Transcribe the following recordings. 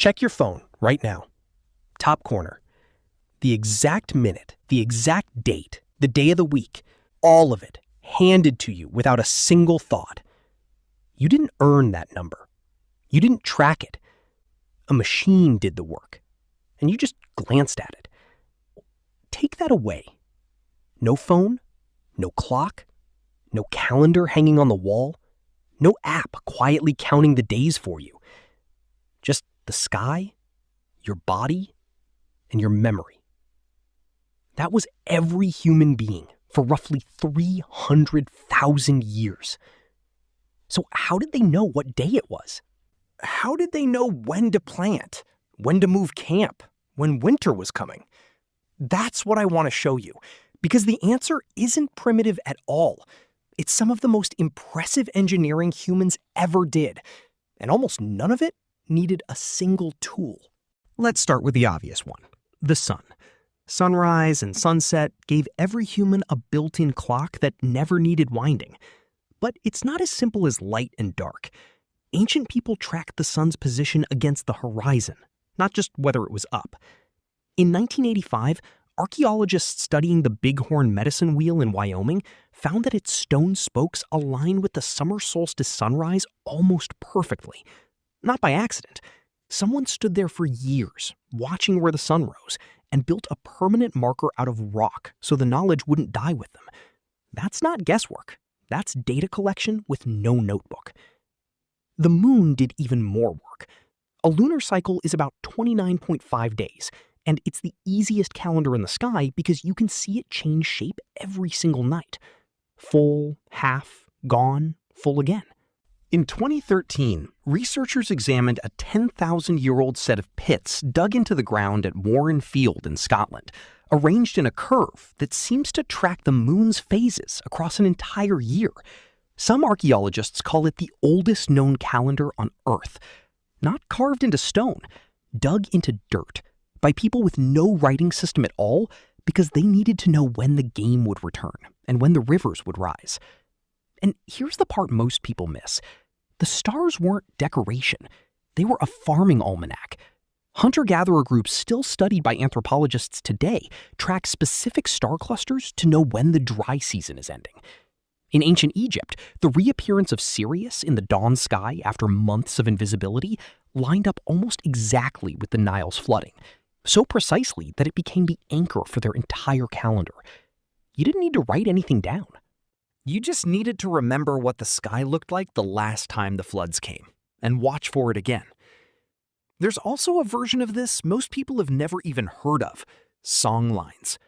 Check your phone right now. Top corner. The exact minute, the exact date, the day of the week, all of it handed to you without a single thought. You didn't earn that number. You didn't track it. A machine did the work, and you just glanced at it. Take that away. No phone, no clock, no calendar hanging on the wall, no app quietly counting the days for you. Just the sky, your body, and your memory. That was every human being for roughly 300,000 years. So how did they know what day it was? How did they know when to plant, when to move camp, when winter was coming? That's what I want to show you, because the answer isn't primitive at all. It's some of the most impressive engineering humans ever did, and almost none of it needed a single tool. Let's start with the obvious one, the sun. Sunrise and sunset gave every human a built-in clock that never needed winding. But it's not as simple as light and dark. Ancient people tracked the sun's position against the horizon, not just whether it was up. In 1985, archaeologists studying the Bighorn Medicine Wheel in Wyoming found that its stone spokes align with the summer solstice sunrise almost perfectly. Not by accident. Someone stood there for years, watching where the sun rose, and built a permanent marker out of rock so the knowledge wouldn't die with them. That's not guesswork. That's data collection with no notebook. The moon did even more work. A lunar cycle is about 29.5 days, and it's the easiest calendar in the sky because you can see it change shape every single night. Full, half, gone, full again. In 2013, researchers examined a 10,000-year-old set of pits dug into the ground at Warren Field in Scotland, arranged in a curve that seems to track the moon's phases across an entire year. Some archaeologists call it the oldest known calendar on Earth. Not carved into stone, dug into dirt, by people with no writing system at all because they needed to know when the game would return and when the rivers would rise. And here's the part most people miss. The stars weren't decoration. They were a farming almanac. Hunter-gatherer groups still studied by anthropologists today track specific star clusters to know when the dry season is ending. In ancient Egypt, the reappearance of Sirius in the dawn sky after months of invisibility lined up almost exactly with the Nile's flooding, so precisely that it became the anchor for their entire calendar. You didn't need to write anything down. You just needed to remember what the sky looked like the last time the floods came, and watch for it again. There's also a version of this most people have never even heard of, songlines.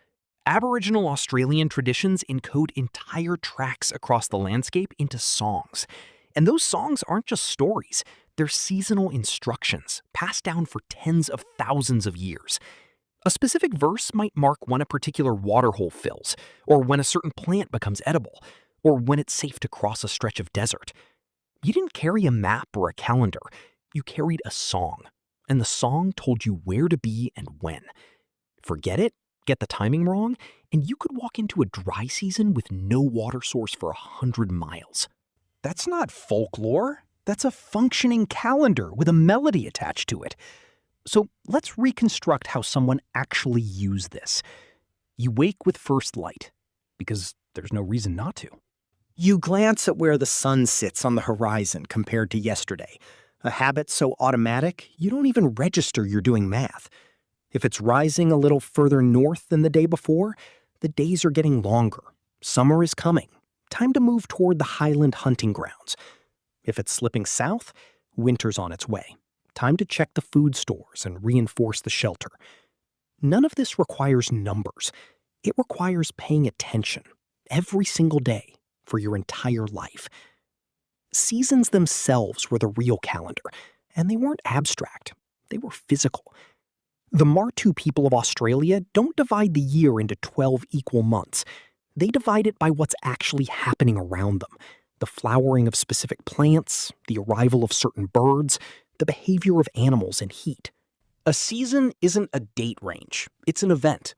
Aboriginal Australian traditions encode entire tracks across the landscape into songs. And those songs aren't just stories, they're seasonal instructions passed down for tens of thousands of years. A specific verse might mark when a particular waterhole fills, or when a certain plant becomes edible, or when it's safe to cross a stretch of desert. You didn't carry a map or a calendar, you carried a song, and the song told you where to be and when. Forget it, get the timing wrong, and you could walk into a dry season with no water source for 100 miles. That's not folklore. That's a functioning calendar with a melody attached to it. So let's reconstruct how someone actually used this. You wake with first light, because there's no reason not to. You glance at where the sun sits on the horizon compared to yesterday, a habit so automatic you don't even register you're doing math. If it's rising a little further north than the day before, the days are getting longer. Summer is coming. Time to move toward the highland hunting grounds. If it's slipping south, winter's on its way. Time to check the food stores and reinforce the shelter. None of this requires numbers. It requires paying attention every single day for your entire life. Seasons themselves were the real calendar, and they weren't abstract. They were physical. The Martu people of Australia don't divide the year into 12 equal months. They divide it by what's actually happening around them. The flowering of specific plants, the arrival of certain birds, the behavior of animals in heat. A season isn't a date range, it's an event.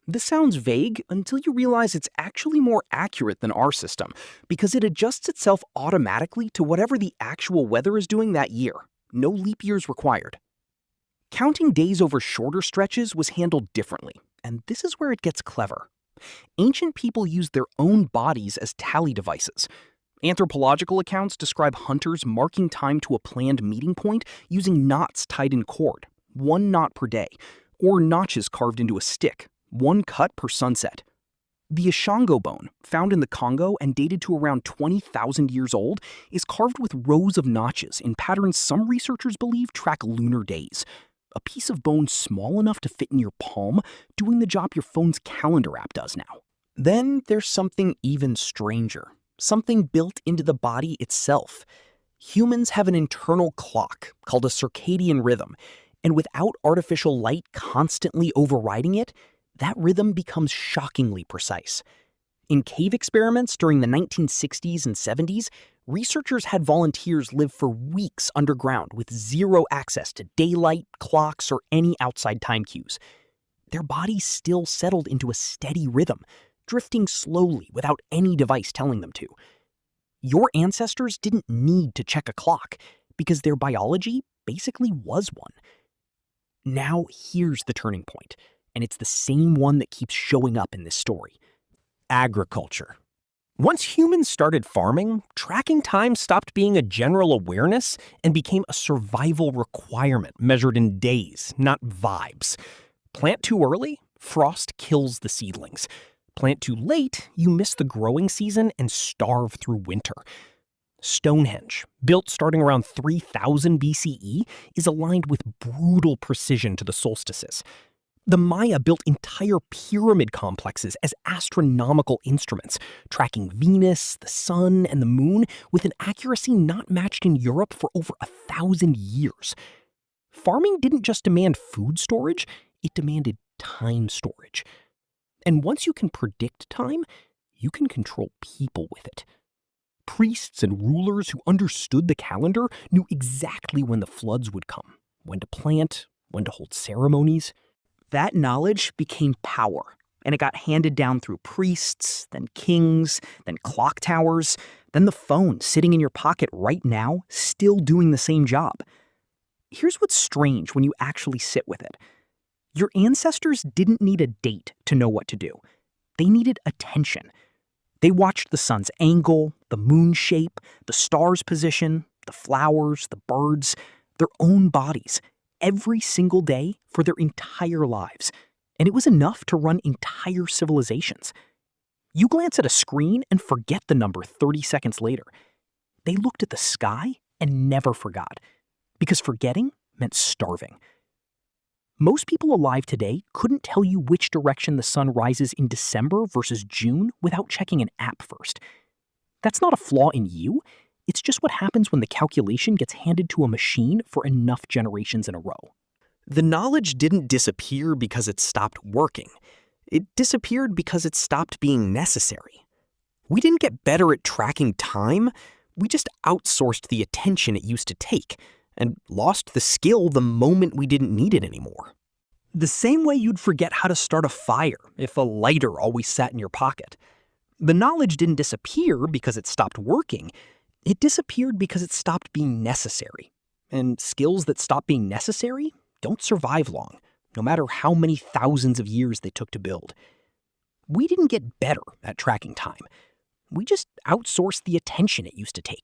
This sounds vague until you realize it's actually more accurate than our system, because it adjusts itself automatically to whatever the actual weather is doing that year. No leap years required. Counting days over shorter stretches was handled differently, and this is where it gets clever. Ancient people used their own bodies as tally devices. Anthropological accounts describe hunters marking time to a planned meeting point using knots tied in cord, 1 knot per day, or notches carved into a stick, 1 cut per sunset. The Ashango bone, found in the Congo and dated to around 20,000 years old, is carved with rows of notches in patterns some researchers believe track lunar days. A piece of bone small enough to fit in your palm, doing the job your phone's calendar app does now. Then there's something even stranger, something built into the body itself. Humans have an internal clock called a circadian rhythm, and without artificial light constantly overriding it, that rhythm becomes shockingly precise. In cave experiments during the 1960s and 70s, researchers had volunteers live for weeks underground with zero access to daylight, clocks, or any outside time cues. Their bodies still settled into a steady rhythm, drifting slowly without any device telling them to. Your ancestors didn't need to check a clock because their biology basically was one. Now here's the turning point, and it's the same one that keeps showing up in this story. Agriculture. Once humans started farming, tracking time stopped being a general awareness and became a survival requirement measured in days, not vibes. Plant too early, frost kills the seedlings. Plant too late, you miss the growing season and starve through winter. Stonehenge, built starting around 3000 BCE, is aligned with brutal precision to the solstices. The Maya built entire pyramid complexes as astronomical instruments, tracking Venus, the sun, and the moon with an accuracy not matched in Europe for over 1,000 years. Farming didn't just demand food storage, it demanded time storage. And once you can predict time, you can control people with it. Priests and rulers who understood the calendar knew exactly when the floods would come, when to plant, when to hold ceremonies. That knowledge became power, and it got handed down through priests, then kings, then clock towers, then the phone sitting in your pocket right now, still doing the same job. Here's what's strange when you actually sit with it. Your ancestors didn't need a date to know what to do. They needed attention. They watched the sun's angle, the moon shape, the star's position, the flowers, the birds, their own bodies, every single day for their entire lives, and it was enough to run entire civilizations. You glance at a screen and forget the number 30 seconds later. They looked at the sky and never forgot, because forgetting meant starving. Most people alive today couldn't tell you which direction the sun rises in December versus June without checking an app first. That's not a flaw in you. It's just what happens when the calculation gets handed to a machine for enough generations in a row. The knowledge didn't disappear because it stopped working. It disappeared because it stopped being necessary. We didn't get better at tracking time. We just outsourced the attention it used to take and lost the skill the moment we didn't need it anymore. The same way you'd forget how to start a fire if a lighter always sat in your pocket. The knowledge didn't disappear because it stopped working. It disappeared because it stopped being necessary. And skills that stop being necessary don't survive long, no matter how many thousands of years they took to build. We didn't get better at tracking time. We just outsourced the attention it used to take.